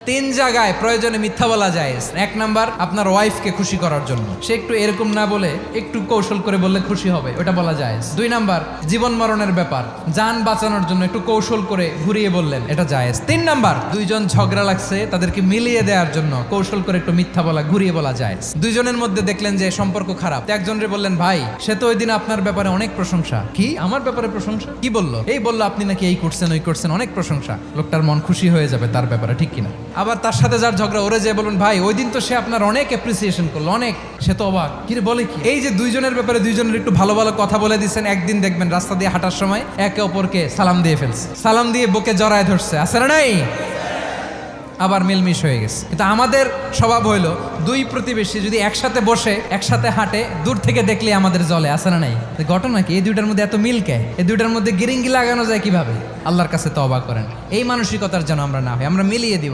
তিন জায়গায় প্রয়োজনে মিথ্যা বলা যায়। এক নাম্বার, আপনার ওয়াইফকে খুশি করার জন্য, সে একটু এরকম না বলে একটু কৌশল করে বললে খুশি হবে, ওটা বলা যায়। দুই নাম্বার, জীবন মরণের ব্যাপার, যান বাঁচানোর জন্য একটু কৌশল করে ঘুরিয়ে বললেন, এটা জায়েজ। তিন নাম্বার, দুইজন ঝগড়া লাগছে তাদেরকে মিলিয়ে দেওয়ার জন্য কৌশল করে একটু মিথ্যা বলা, ঘুরিয়ে বলা যায়। দুইজনের মধ্যে দেখলেন যে সম্পর্ক খারাপ, একজনরে বললেন, ভাই সে তো ওই দিন আপনার ব্যাপারে অনেক প্রশংসা। কি আমার ব্যাপারে প্রশংসা? কি বললো? এই বললো আপনি নাকি এই করছেন ওই করছেন, অনেক প্রশংসা। লোকটার মন খুশি হয়ে যাবে তার ব্যাপারে, ঠিক কিনা? আবার তার সাথে যার ঝগড়া, ওরে যে বলুন, ভাই ওই দিন তো সে আপনার অনেক অ্যাপ্রিসিয়েশন করলো, অনেক, সে তো অবাক, কি রে বলে কি? এই যে দুইজনের ব্যাপারে দুইজনের একটু ভালো ভালো কথা বলে দিচ্ছেন, একদিন দেখবেন রাস্তা দিয়ে হাঁটার সময় একে অপরকে সালাম দিয়ে ফেলছে, সালাম দিয়ে বুকে জড়ায় ধরছে, আছে না নাই? আবার মিলমিশ হয়ে গেছে। কিন্তু আমাদের স্বভাব হইলো, দুই প্রতিবেশী যদি একসাথে বসে একসাথে হাঁটে, দূর থেকে দেখলে আমাদের জলে, আছে না নাই? ঘটনা কি? এই দুইটার মধ্যে এত মিল কে? এই দুইটার মধ্যে গিরিঙ্গি লাগানো যায় কিভাবে? আল্লাহর কাছে তওবা করেন, এই মানসিকতার যেন আমরা না হই, আমরা মিলিয়ে দিব।